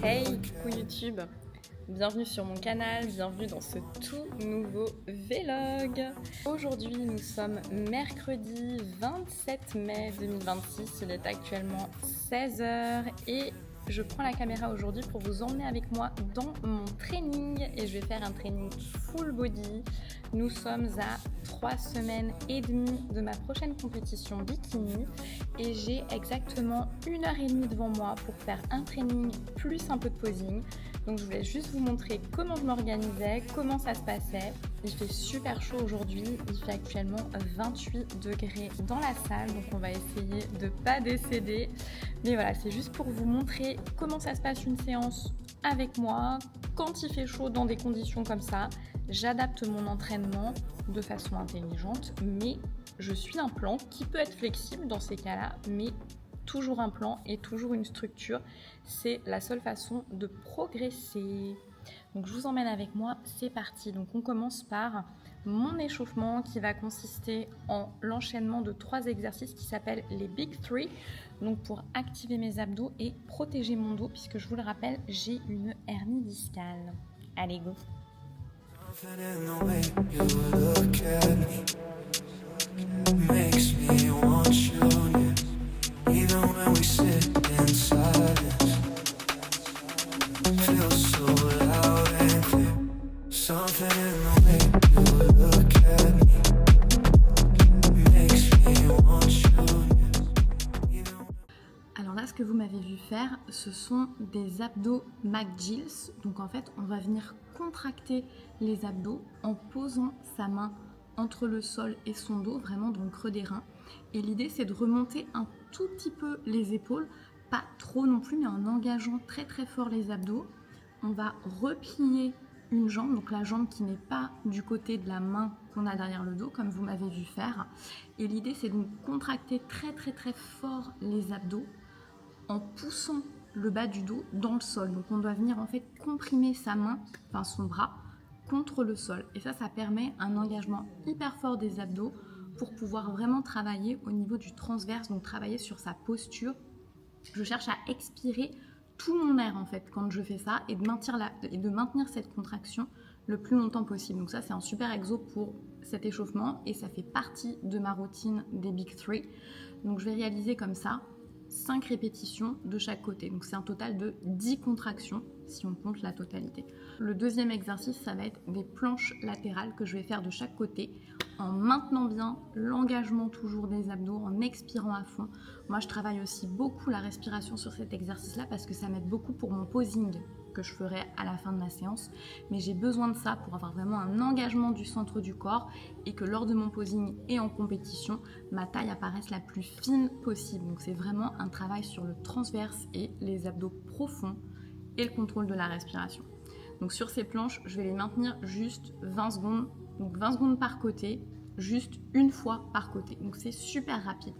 Hey, coucou YouTube, bienvenue sur mon canal, bienvenue dans ce tout nouveau vlog. Aujourd'hui nous sommes mercredi 27 mai 2026, il est actuellement 16h et je prends la caméra aujourd'hui pour vous emmener avec moi dans mon training et je vais faire un training full body. Nous sommes à 3 semaines et demie de ma prochaine compétition bikini et j'ai exactement 1h30 devant moi pour faire un training plus un peu de posing. Donc je voulais juste vous montrer comment je m'organisais, comment ça se passait. Il fait super chaud aujourd'hui, il fait actuellement 28 degrés dans la salle, donc on va essayer de ne pas décéder. Mais voilà, c'est juste pour vous montrer comment ça se passe une séance avec moi. Quand il fait chaud dans des conditions comme ça, j'adapte mon entraînement de façon intelligente, mais je suis un plan qui peut être flexible dans ces cas-là, mais toujours un plan et toujours une structure. C'est la seule façon de progresser. Donc je vous emmène avec moi, c'est parti. Donc on commence par mon échauffement qui va consister en l'enchaînement de 3 exercices qui s'appellent les Big Three. Donc pour activer mes abdos et protéger mon dos, puisque je vous le rappelle, j'ai une hernie discale. Allez, go! Alors là, ce que vous m'avez vu faire, ce sont des abdos McGills. Donc en fait, on va venir contracter les abdos en posant sa main entre le sol et son dos, vraiment dans le creux des reins. Et l'idée, c'est de remonter un tout petit peu les épaules, pas trop non plus, mais en engageant très très fort les abdos. On va replier une jambe, donc la jambe qui n'est pas du côté de la main qu'on a derrière le dos, comme vous m'avez vu faire. Et l'idée, c'est de contracter très très très fort les abdos en poussant le bas du dos dans le sol. Donc on doit venir en fait comprimer sa main, enfin son bras, contre le sol. Et ça permet un engagement hyper fort des abdos pour pouvoir vraiment travailler au niveau du transverse, donc travailler sur sa posture. Je cherche à expirer tout mon air en fait quand je fais ça et de maintenir cette contraction le plus longtemps possible. Donc ça, c'est un super exo pour cet échauffement et ça fait partie de ma routine des Big Three. Donc je vais réaliser comme ça 5 répétitions de chaque côté. Donc c'est un total de 10 contractions si on compte la totalité. Le deuxième exercice, ça va être des planches latérales que je vais faire de chaque côté en maintenant bien l'engagement toujours des abdos, en expirant à fond. Moi, je travaille aussi beaucoup la respiration sur cet exercice-là parce que ça m'aide beaucoup pour mon posing que je ferai à la fin de ma séance. Mais j'ai besoin de ça pour avoir vraiment un engagement du centre du corps et que lors de mon posing et en compétition, ma taille apparaisse la plus fine possible. Donc c'est vraiment un travail sur le transverse et les abdos profonds et le contrôle de la respiration. Donc sur ces planches, je vais les maintenir juste 20 secondes. Donc 20 secondes par côté, juste une fois par côté. Donc c'est super rapide.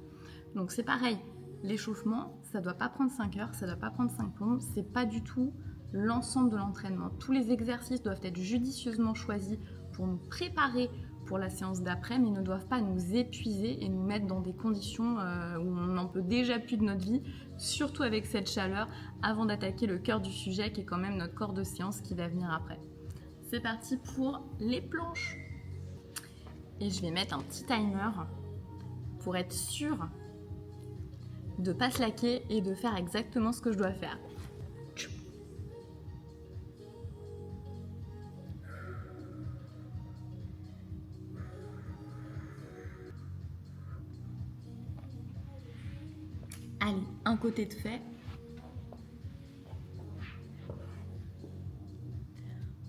Donc c'est pareil, l'échauffement, ça ne doit pas prendre 5 heures, ça ne doit pas prendre 5 plombes. C'est pas du tout l'ensemble de l'entraînement. Tous les exercices doivent être judicieusement choisis pour nous préparer pour la séance d'après, mais ne doivent pas nous épuiser et nous mettre dans des conditions où on n'en peut déjà plus de notre vie, surtout avec cette chaleur, avant d'attaquer le cœur du sujet qui est quand même notre corps de séance qui va venir après. C'est parti pour les planches. Et je vais mettre un petit timer pour être sûre de ne pas slacker et de faire exactement ce que je dois faire. Allez, un côté de fait.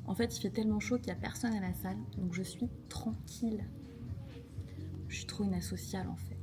En fait, il fait tellement chaud qu'il n'y a personne à la salle, donc je suis tranquille. Je suis trop une asociale en fait.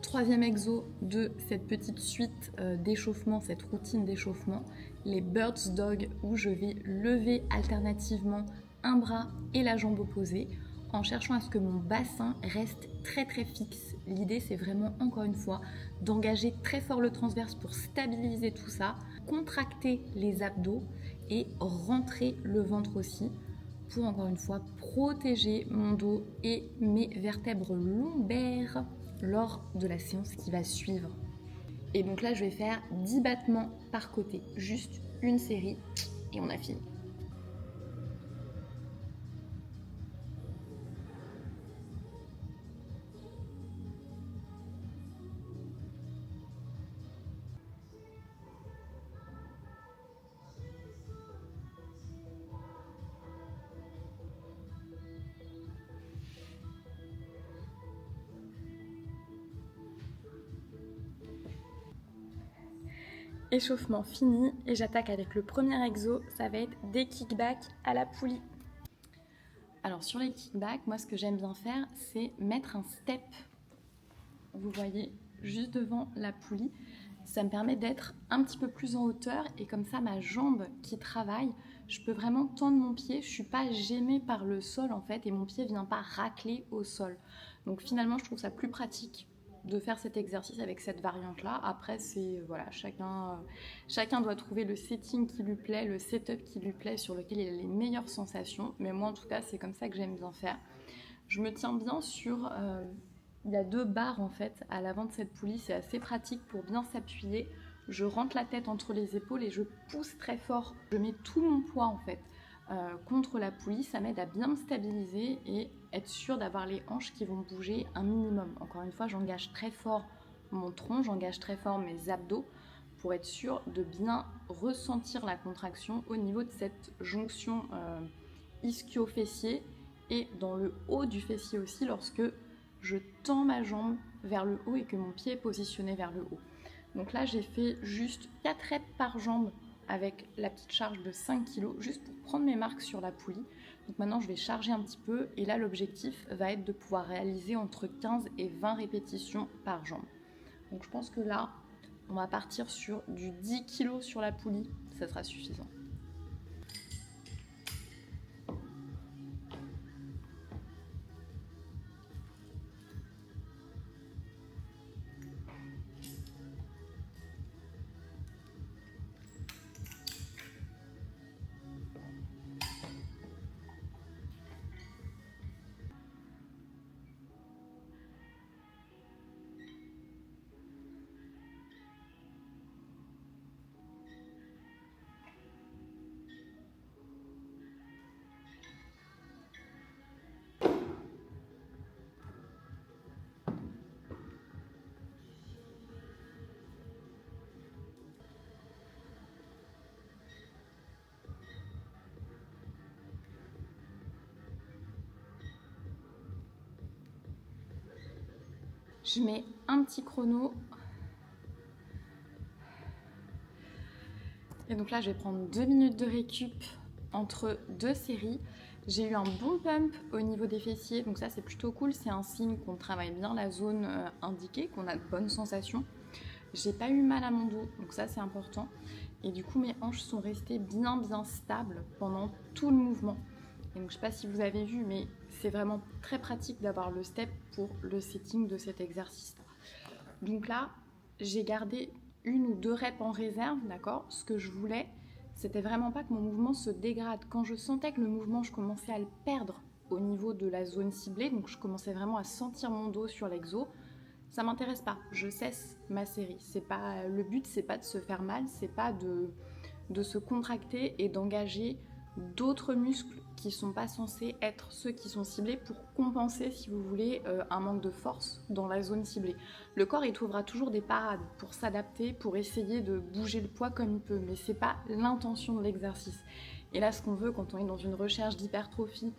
Troisième exo de cette petite suite d'échauffement, cette routine d'échauffement, les Bird's Dog, où je vais lever alternativement un bras et la jambe opposée en cherchant à ce que mon bassin reste très très fixe. L'idée, c'est vraiment, encore une fois, d'engager très fort le transverse pour stabiliser tout ça contracter les abdos et rentrer le ventre aussi pour encore une fois protéger mon dos et mes vertèbres lombaires lors de la séance qui va suivre. Et donc là je vais faire 10 battements par côté, juste une série et on a fini. Échauffement fini et j'attaque avec le premier exo, ça va être des kickbacks à la poulie. Alors sur les kickbacks, moi ce que j'aime bien faire, c'est mettre un step, vous voyez, juste devant la poulie. Ça me permet d'être un petit peu plus en hauteur et comme ça ma jambe qui travaille, je peux vraiment tendre mon pied, je suis pas gênée par le sol en fait et mon pied vient pas racler au sol. Donc finalement je trouve ça plus pratique de faire cet exercice avec cette variante là. Après c'est voilà, chacun doit trouver le setting qui lui plaît, le setup qui lui plaît, sur lequel il a les meilleures sensations, mais moi en tout cas c'est comme ça que j'aime bien faire. Je me tiens bien sur il y a 2 barres en fait à l'avant de cette poulie, c'est assez pratique pour bien s'appuyer. Je rentre la tête entre les épaules et je pousse très fort, je mets tout mon poids en fait contre la poulie, ça m'aide à bien me stabiliser et être sûr d'avoir les hanches qui vont bouger un minimum. Encore une fois, j'engage très fort mon tronc, j'engage très fort mes abdos pour être sûr de bien ressentir la contraction au niveau de cette jonction ischio-fessier et dans le haut du fessier aussi lorsque je tends ma jambe vers le haut et que mon pied est positionné vers le haut. Donc là, j'ai fait juste 4 reps par jambe avec la petite charge de 5 kg, juste pour prendre mes marques sur la poulie. Donc maintenant, je vais charger un petit peu et là, l'objectif va être de pouvoir réaliser entre 15 et 20 répétitions par jambe. Donc je pense que là, on va partir sur du 10 kg sur la poulie, ça sera suffisant. Je mets un petit chrono. Et donc là, je vais prendre 2 minutes de récup entre 2 séries. J'ai eu un bon pump au niveau des fessiers, donc ça c'est plutôt cool. C'est un signe qu'on travaille bien la zone indiquée, qu'on a de bonnes sensations. J'ai pas eu mal à mon dos, donc ça c'est important. Et du coup, mes hanches sont restées bien stables pendant tout le mouvement. Et donc je sais pas si vous avez vu, mais c'est vraiment très pratique d'avoir le step pour le setting de cet exercice. Donc là, j'ai gardé 1 ou 2 reps en réserve, d'accord. Ce que je voulais, c'était vraiment pas que mon mouvement se dégrade. Quand je sentais que le mouvement, je commençais à le perdre au niveau de la zone ciblée, donc je commençais vraiment à sentir mon dos sur l'exo, ça m'intéresse pas, je cesse ma série. C'est pas, le but c'est pas de se faire mal, c'est pas de se contracter et d'engager d'autres muscles qui sont pas censés être ceux qui sont ciblés pour compenser, si vous voulez, un manque de force dans la zone ciblée. Le corps il trouvera toujours des parades pour s'adapter, pour essayer de bouger le poids comme il peut, mais c'est pas l'intention de l'exercice. Et là, ce qu'on veut quand on est dans une recherche d'hypertrophie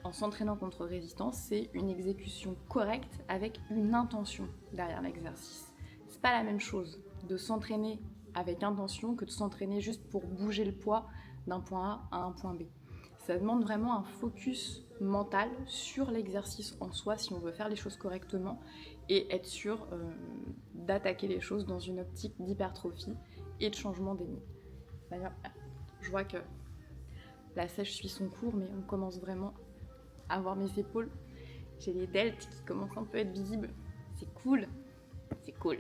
en s'entraînant contre résistance, c'est une exécution correcte avec une intention derrière l'exercice. C'est pas la même chose de s'entraîner avec intention que de s'entraîner juste pour bouger le poids d'un point A à un point B. Ça demande vraiment un focus mental sur l'exercice en soi si on veut faire les choses correctement et être sûr d'attaquer les choses dans une optique d'hypertrophie et de changement d'ennemi. D'ailleurs, je vois que la sèche suit son cours, mais on commence vraiment à voir mes épaules. J'ai les deltes qui commencent un peu à être visibles. C'est cool, c'est cool.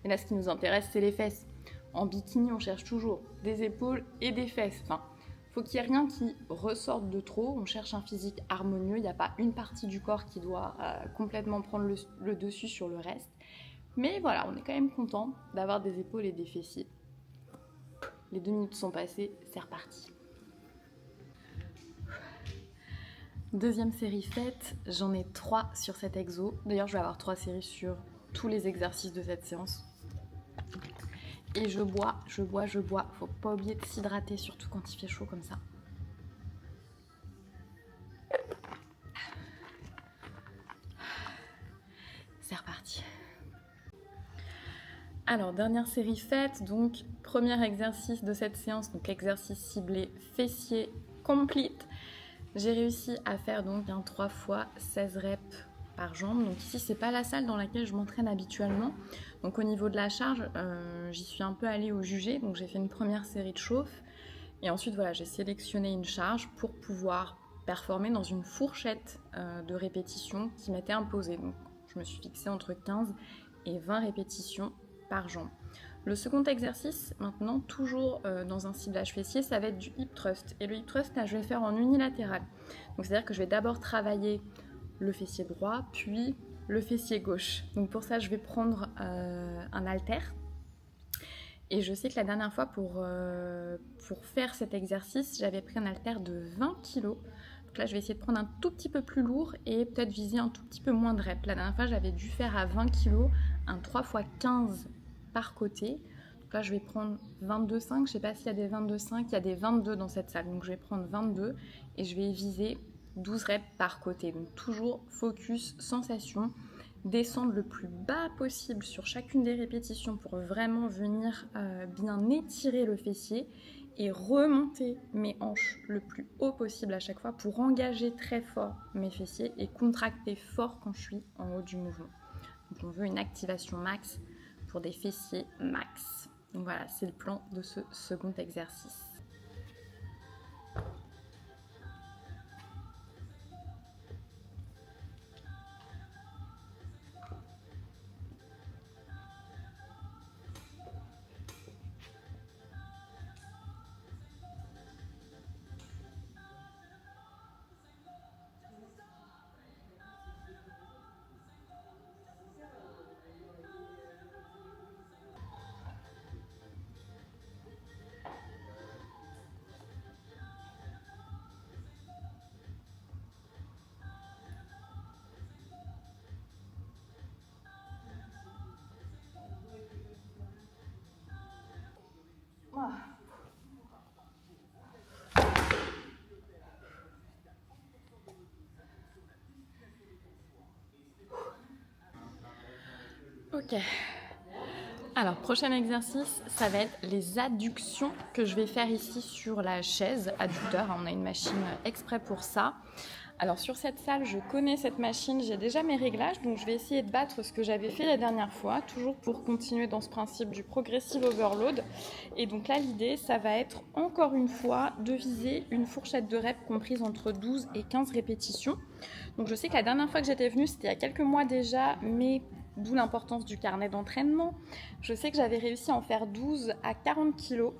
Mais là, ce qui nous intéresse, c'est les fesses. En bikini, on cherche toujours des épaules et des fesses. Enfin, faut qu'il n'y ait rien qui ressorte de trop. On cherche un physique harmonieux. Il n'y a pas une partie du corps qui doit complètement prendre le dessus sur le reste. Mais voilà, on est quand même content d'avoir des épaules et des fessiers. Les 2 minutes sont passées, c'est reparti. Deuxième série faite, j'en ai 3 sur cet exo. D'ailleurs, je vais avoir 3 séries sur tous les exercices de cette séance. Et je bois. Faut pas oublier de s'hydrater, surtout quand il fait chaud comme ça. C'est reparti. Alors, dernière série faite, donc premier exercice de cette séance, donc exercice ciblé fessier complete. J'ai réussi à faire donc 3 fois 16 reps par jambe. Donc ici, c'est pas la salle dans laquelle je m'entraîne habituellement. Donc au niveau de la charge, j'y suis un peu allée au jugé. Donc j'ai fait une première série de chauffe. Et ensuite, voilà, j'ai sélectionné une charge pour pouvoir performer dans une fourchette de répétitions qui m'était imposée. Donc je me suis fixée entre 15 et 20 répétitions par jambe. Le second exercice, maintenant, toujours dans un ciblage fessier, ça va être du hip thrust. Et le hip thrust, là, je vais le faire en unilatéral. Donc c'est-à-dire que je vais d'abord travailler le fessier droit, puis le fessier gauche. Donc pour ça, je vais prendre un haltère. Et je sais que la dernière fois, pour faire cet exercice, j'avais pris un haltère de 20 kg. Donc là, je vais essayer de prendre un tout petit peu plus lourd et peut-être viser un tout petit peu moins de reps. La dernière fois, j'avais dû faire à 20 kg un 3x15 par côté. Donc là, je vais prendre 22,5. Je ne sais pas s'il y a des 22,5. Il y a des 22 dans cette salle. Donc je vais prendre 22 et je vais viser 12 reps par côté. Donc toujours focus, sensation. Descendre le plus bas possible sur chacune des répétitions pour vraiment venir bien étirer le fessier et remonter mes hanches le plus haut possible à chaque fois pour engager très fort mes fessiers et contracter fort quand je suis en haut du mouvement. Donc on veut une activation max pour des fessiers max. Donc voilà, c'est le plan de ce second exercice. Ok. Alors, prochain exercice, ça va être les adductions que je vais faire ici sur la chaise adducteur. On a une machine exprès pour ça. Alors, sur cette salle, je connais cette machine, j'ai déjà mes réglages, donc je vais essayer de battre ce que j'avais fait la dernière fois, toujours pour continuer dans ce principe du progressive overload. Et donc là, l'idée, ça va être encore une fois de viser une fourchette de reps comprise entre 12 et 15 répétitions. Donc je sais que la dernière fois que j'étais venue, c'était il y a quelques mois déjà, mais d'où l'importance du carnet d'entraînement. Je sais que j'avais réussi à en faire 12 à 40 kg.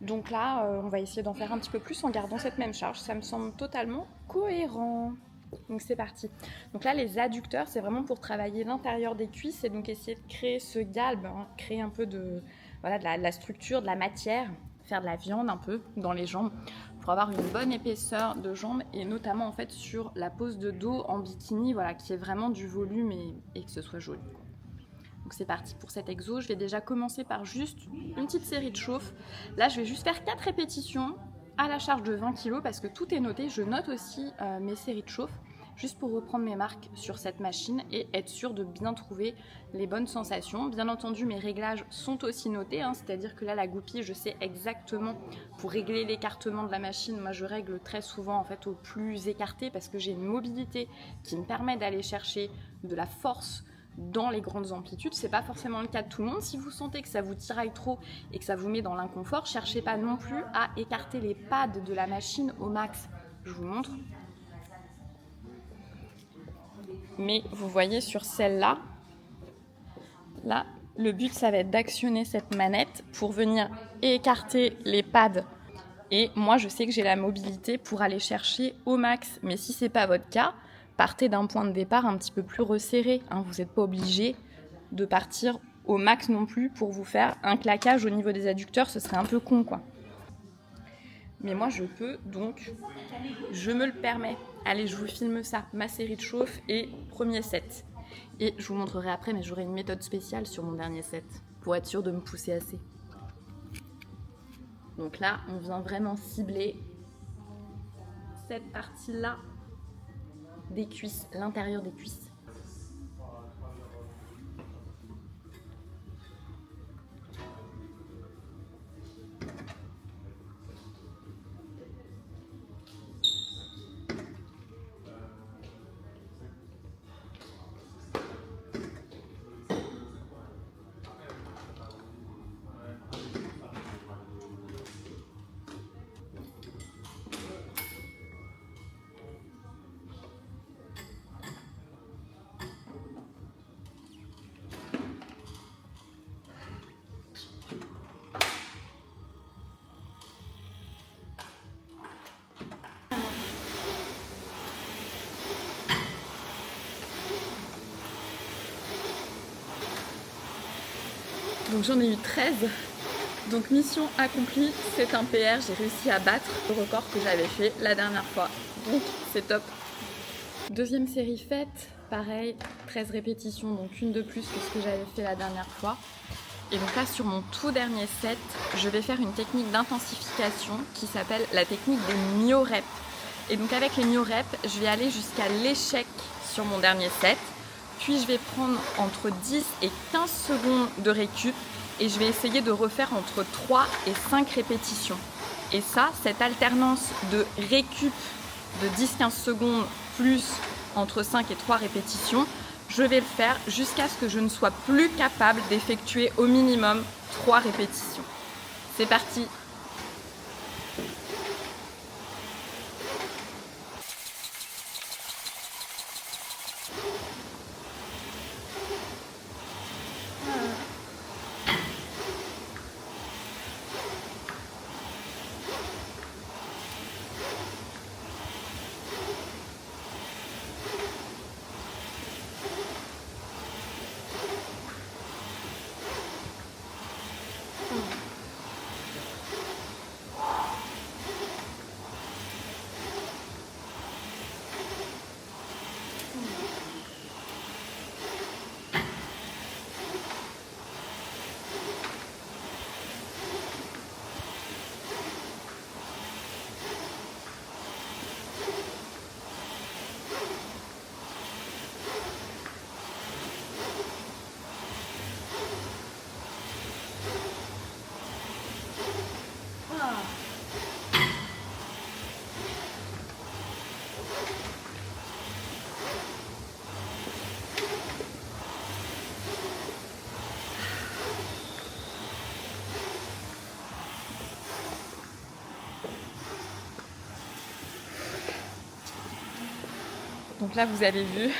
Donc là, on va essayer d'en faire un petit peu plus en gardant cette même charge. Ça me semble totalement cohérent. Donc c'est parti. Donc là, les adducteurs, c'est vraiment pour travailler l'intérieur des cuisses et donc essayer de créer ce galbe, hein, créer un peu de la structure, de la matière, faire de la viande un peu dans les jambes pour avoir une bonne épaisseur de jambes et notamment en fait sur la pose de dos en bikini, voilà, qui est vraiment du volume et que ce soit joli. Donc c'est parti pour cet exo. Je vais déjà commencer par juste une petite série de chauffe. Là, je vais juste faire 4 répétitions à la charge de 20 kg parce que tout est noté. Je note aussi mes séries de chauffe juste pour reprendre mes marques sur cette machine et être sûr de bien trouver les bonnes sensations. Bien entendu, mes réglages sont aussi notés, hein, c'est-à-dire que là, la goupille, je sais exactement pour régler l'écartement de la machine. Moi, je règle très souvent en fait au plus écarté parce que j'ai une mobilité qui me permet d'aller chercher de la force dans les grandes amplitudes. C'est pas forcément le cas de tout le monde. Si vous sentez que ça vous tiraille trop et que ça vous met dans l'inconfort, cherchez pas non plus à écarter les pads de la machine au max. Je vous montre. Mais vous voyez sur celle-là, là, Le but, ça va être d'actionner cette manette pour venir écarter les pads. Et moi, je sais que j'ai la mobilité pour aller chercher au max. Mais si ce n'est pas votre cas, partez d'un point de départ un petit peu plus resserré. Vous n'êtes pas obligé de partir au max non plus pour vous faire un claquage au niveau des adducteurs. Ce serait un peu con, quoi. Mais moi, je peux, donc je me le permets. Allez, je vous filme ça, ma série de chauffe et premier set. Et je vous montrerai après, mais j'aurai une méthode spéciale sur mon dernier set pour être sûr de me pousser assez. Donc là, on vient vraiment cibler cette partie-là des cuisses, l'intérieur des cuisses. Donc j'en ai eu 13. Donc mission accomplie, c'est un PR, j'ai réussi à battre le record que j'avais fait la dernière fois. Donc c'est top. Deuxième série faite, pareil, 13 répétitions, donc une de plus que ce que j'avais fait la dernière fois. Et donc là, sur mon tout dernier set, je vais faire une technique d'intensification qui s'appelle la technique des myo-reps. Et donc avec les myo-reps, je vais aller jusqu'à l'échec sur mon dernier set. Puis je vais prendre entre 10 et 15 secondes de récup et je vais essayer de refaire entre 3 et 5 répétitions. Et ça, cette alternance de récup de 10-15 secondes plus entre 5 et 3 répétitions, je vais le faire jusqu'à ce que je ne sois plus capable d'effectuer au minimum 3 répétitions. C'est parti! Donc là, vous avez vu,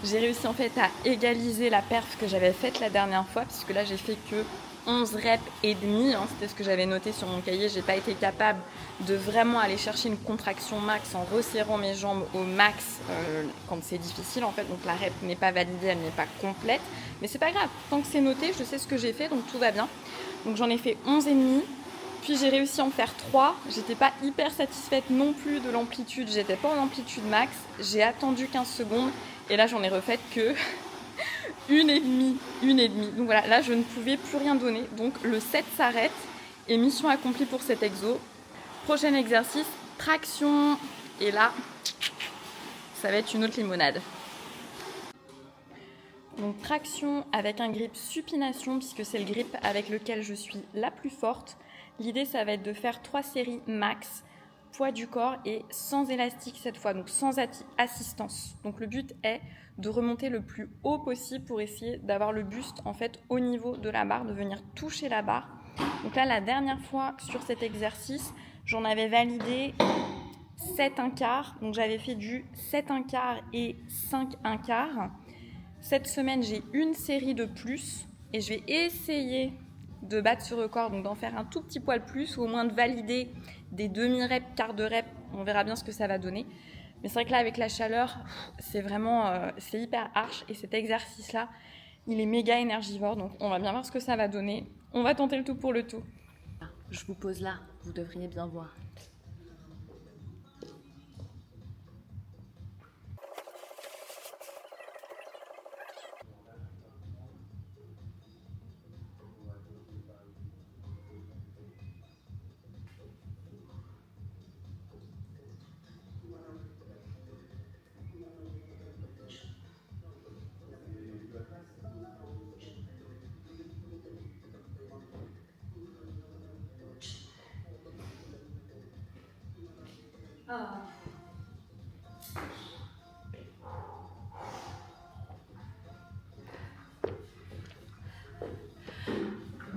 j'ai réussi en fait à égaliser la perf que j'avais faite la dernière fois, puisque là, j'ai fait que 11 reps et demi, c'était ce que j'avais noté sur mon cahier. J'ai pas été capable de vraiment aller chercher une contraction max en resserrant mes jambes au max quand c'est difficile en fait. Donc la rep n'est pas validée, elle n'est pas complète, mais c'est pas grave. Tant que c'est noté, je sais ce que j'ai fait, donc tout va bien. Donc j'en ai fait 11 et demi. Puis j'ai réussi à en faire 3. J'étais pas hyper satisfaite non plus de l'amplitude. J'étais pas en amplitude max. J'ai attendu 15 secondes. Et là, j'en ai refait que une et demie. Donc voilà, là, je ne pouvais plus rien donner. Donc le set s'arrête. Et mission accomplie pour cet exo. Prochain exercice, traction. Et là, ça va être une autre limonade. Donc traction avec un grip supination, puisque c'est le grip avec lequel je suis la plus forte. L'idée, ça va être de faire 3 séries max, poids du corps et sans élastique cette fois, donc sans assistance. Donc le but est de remonter le plus haut possible pour essayer d'avoir le buste en fait au niveau de la barre, de venir toucher la barre. Donc là, la dernière fois sur cet exercice, j'en avais validé 7 1/4. Donc j'avais fait du 7 1/4 et 5 1/4. Cette semaine, j'ai une série de plus. et je vais essayer de battre ce record, donc d'en faire un tout petit poil plus ou au moins de valider des demi-reps, quart de rep. On verra bien ce que ça va donner. Mais c'est vrai que là, avec la chaleur, c'est vraiment c'est hyper harsh et cet exercice-là, il est méga énergivore. Donc on va bien voir ce que ça va donner. On va tenter le tout pour le tout. Je vous pose là, vous devriez bien voir.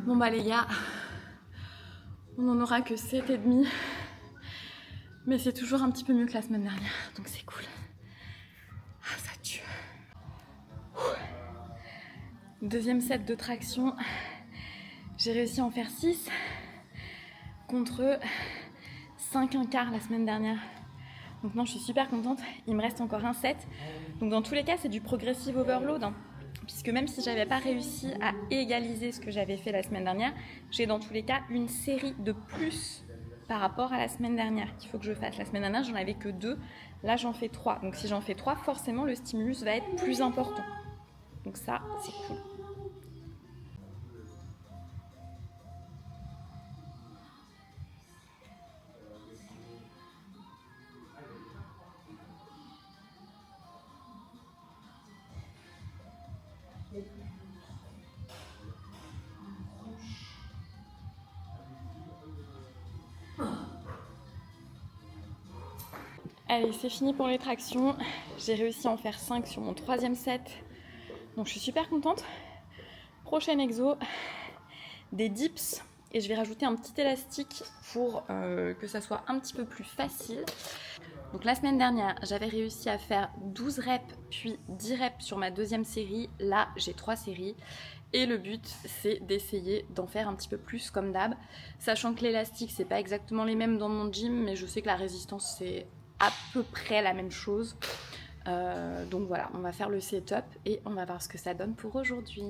Bon bah les gars, on n'en aura que 7,5. Mais c'est toujours un petit peu mieux que la semaine dernière, donc c'est cool. Ah, ça tue. Deuxième set de traction. J'ai réussi à en faire 6 contre 5 un quart la semaine dernière. Donc non, je suis super contente. Il me reste encore un set. Donc dans tous les cas, c'est du progressive overload, hein. Puisque même si j'avais pas réussi à égaliser ce que j'avais fait la semaine dernière, j'ai dans tous les cas une série de plus par rapport à la semaine dernière qu'il faut que je fasse. La semaine dernière, j'en avais que 2. Là, j'en fais 3. Donc si j'en fais 3, forcément, le stimulus va être plus important. Donc ça, c'est cool. Allez, c'est fini pour les tractions. J'ai réussi à en faire 5 sur mon 3e set. Donc je suis super contente. Prochain exo, des dips. Et je vais rajouter un petit élastique pour que ça soit un petit peu plus facile. Donc la semaine dernière, j'avais réussi à faire 12 reps puis 10 reps sur ma 2e série. Là, j'ai 3 séries. Et le but, c'est d'essayer d'en faire un petit peu plus comme d'hab. Sachant que l'élastique, c'est pas exactement les mêmes dans mon gym, mais je sais que la résistance, c'est à peu près la même chose. Donc voilà, on va faire le setup et on va voir ce que ça donne pour aujourd'hui.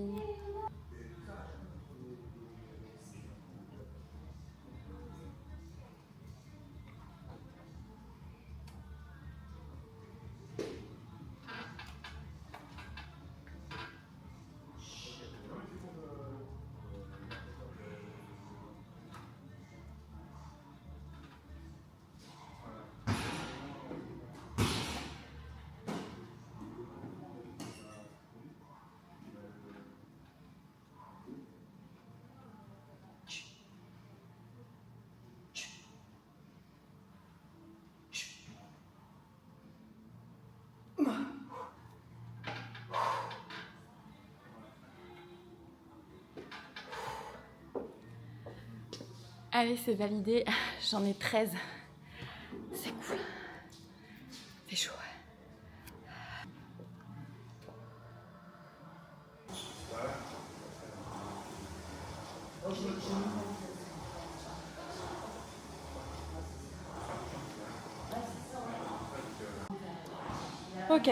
Allez, c'est validé. J'en ai 13. C'est cool. C'est chaud. Ok,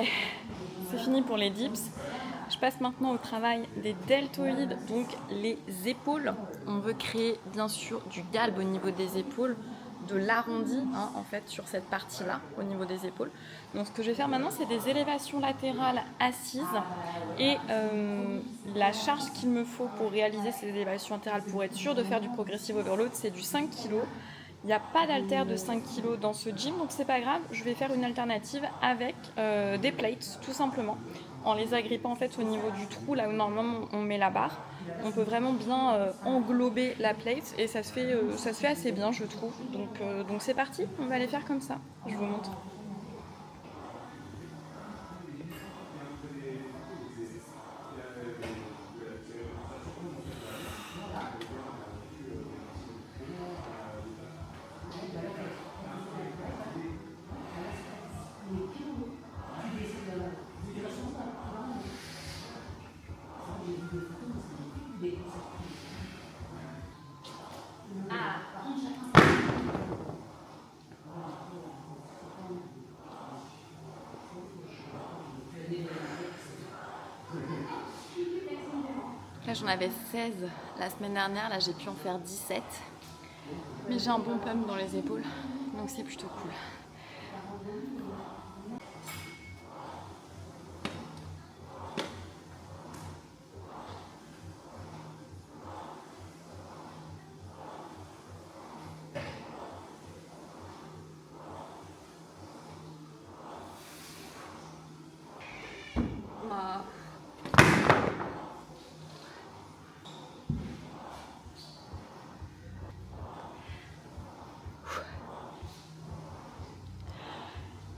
c'est fini pour les dips. Je passe maintenant au travail des deltoïdes, donc les épaules. On veut créer bien sûr du galbe au niveau des épaules, de l'arrondi en fait sur cette partie-là au niveau des épaules. Donc ce que je vais faire maintenant, c'est des élévations latérales assises et la charge qu'il me faut pour réaliser ces élévations latérales pour être sûr de faire du progressive overload, c'est du 5 kg. Il n'y a pas d'haltère de 5 kg dans ce gym, donc c'est pas grave, je vais faire une alternative avec des plates, tout simplement, en les agrippant en fait au niveau du trou, là où normalement on met la barre. On peut vraiment bien englober la plate et ça se fait assez bien, je trouve. Donc c'est parti, on va les faire comme ça, je vous montre. Là j'en avais 16 la semaine dernière, là j'ai pu en faire 17. Mais j'ai un bon pump dans les épaules, donc c'est plutôt cool.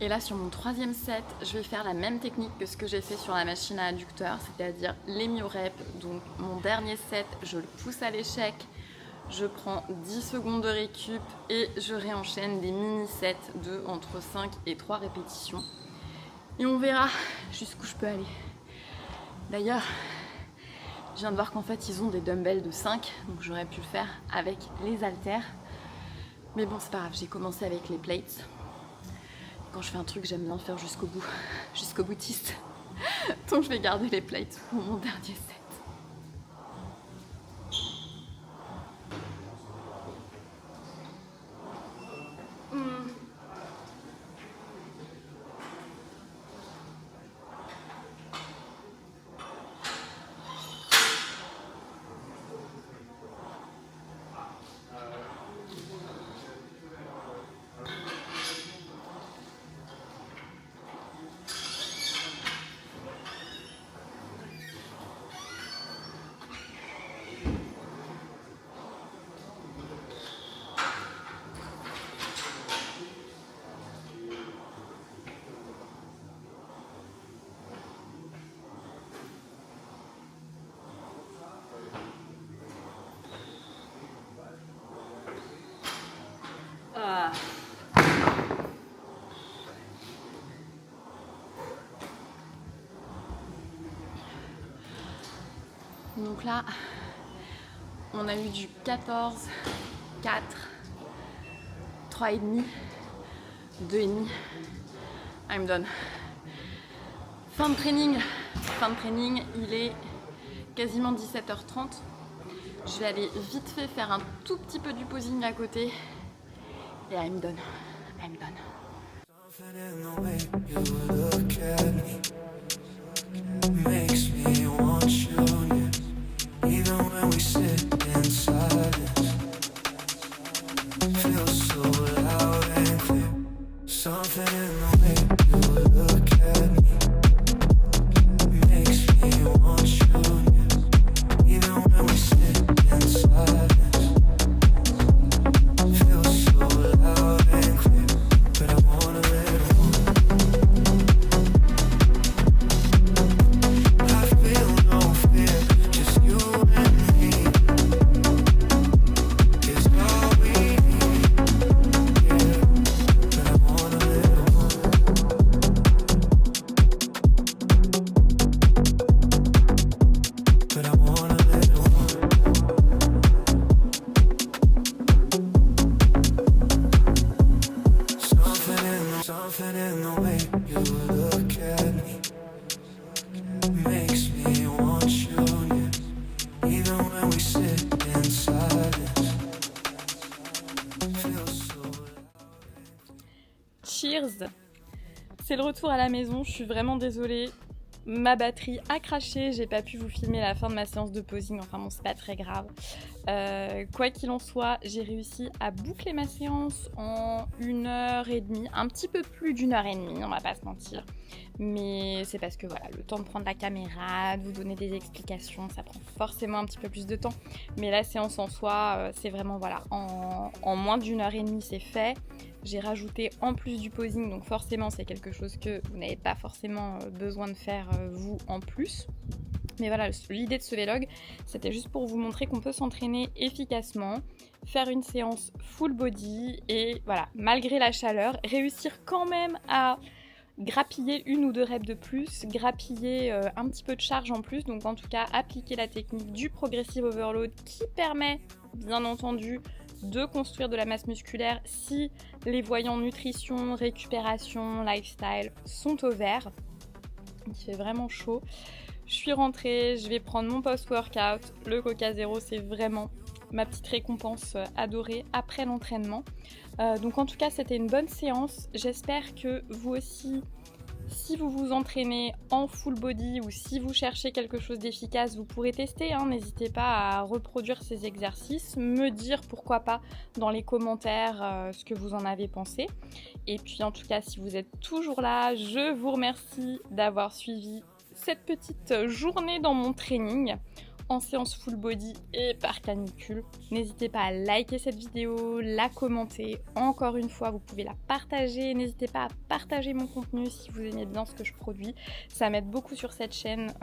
Et là sur mon troisième set, je vais faire la même technique que ce que j'ai fait sur la machine à adducteurs, c'est-à-dire les myo-reps. Donc mon dernier set, je le pousse à l'échec, je prends 10 secondes de récup et je réenchaîne des mini-sets de entre 5 et 3 répétitions. Et on verra jusqu'où je peux aller. D'ailleurs, je viens de voir qu'en fait ils ont des dumbbells de 5, donc j'aurais pu le faire avec les haltères. Mais bon, c'est pas grave, j'ai commencé avec les plates. Quand je fais un truc, j'aime bien le faire jusqu'au bout, jusqu'au boutiste. Donc je vais garder les plates pour mon dernier set. Donc là, on a eu du 14, 4, 3,5, 2,5. I'm done. Fin de training, il est quasiment 17h30. Je vais aller vite fait faire un tout petit peu du posing à côté. Et I'm done. I'm done. Even when we sit in silence, feels so loud and clear. Something in the way you look at me makes me want you near. Even when we sit in silence, feels so loud and clear. But I wanna let it on. I feel no fear, just you. Something in the way you look at me makes me want you near. Even when we sit in silence, feels so loud. Cheers! C'est le retour à la maison, je suis vraiment désolée. Ma batterie a craché, j'ai pas pu vous filmer la fin de ma séance de posing, enfin bon c'est pas très grave. Quoi qu'il en soit, j'ai réussi à boucler ma séance en 1h30, un petit peu plus d'1h30, on va pas se mentir. Mais c'est parce que voilà, le temps de prendre la caméra, de vous donner des explications, ça prend forcément un petit peu plus de temps. Mais la séance en soi, c'est vraiment voilà, en moins d'1h30 c'est fait. J'ai rajouté en plus du posing, donc forcément c'est quelque chose que vous n'avez pas forcément besoin de faire vous en plus. Mais voilà, l'idée de ce vlog, c'était juste pour vous montrer qu'on peut s'entraîner efficacement, faire une séance full body et voilà, malgré la chaleur, réussir quand même à grappiller 1 ou 2 reps de plus, grappiller un petit peu de charge en plus, donc en tout cas appliquer la technique du progressive overload qui permet bien entendu de construire de la masse musculaire si les voyants nutrition, récupération, lifestyle sont au vert. Il fait vraiment chaud. Je suis rentrée, je vais prendre mon post-workout. Le Coca Zéro, c'est vraiment ma petite récompense adorée après l'entraînement. Donc en tout cas, c'était une bonne séance. J'espère que vous aussi, si vous vous entraînez en full body ou si vous cherchez quelque chose d'efficace, vous pourrez tester. N'hésitez pas à reproduire ces exercices, me dire pourquoi pas dans les commentaires ce que vous en avez pensé. Et puis en tout cas, si vous êtes toujours là, je vous remercie d'avoir suivi cette petite journée dans mon training en séance full body et par canicule. N'hésitez pas à liker cette vidéo, la commenter. Encore une fois, vous pouvez la partager. N'hésitez pas à partager mon contenu si vous aimez bien ce que je produis. Ça m'aide beaucoup sur cette chaîne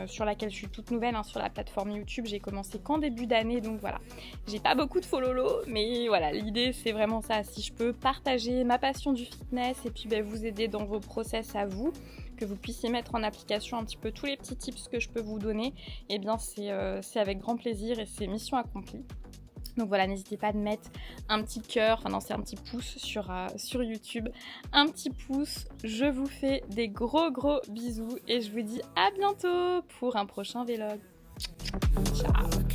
sur laquelle je suis toute nouvelle, sur la plateforme YouTube. J'ai commencé qu'en début d'année, donc voilà. J'ai pas beaucoup de follow, mais voilà, l'idée c'est vraiment ça. Si je peux partager ma passion du fitness et puis vous aider dans vos process à vous, que vous puissiez mettre en application un petit peu tous les petits tips que je peux vous donner, et bien c'est avec grand plaisir et c'est mission accomplie. Donc voilà, n'hésitez pas à mettre un petit cœur, c'est un petit pouce sur YouTube, un petit pouce. Je vous fais des gros bisous et je vous dis à bientôt pour un prochain vlog. Ciao.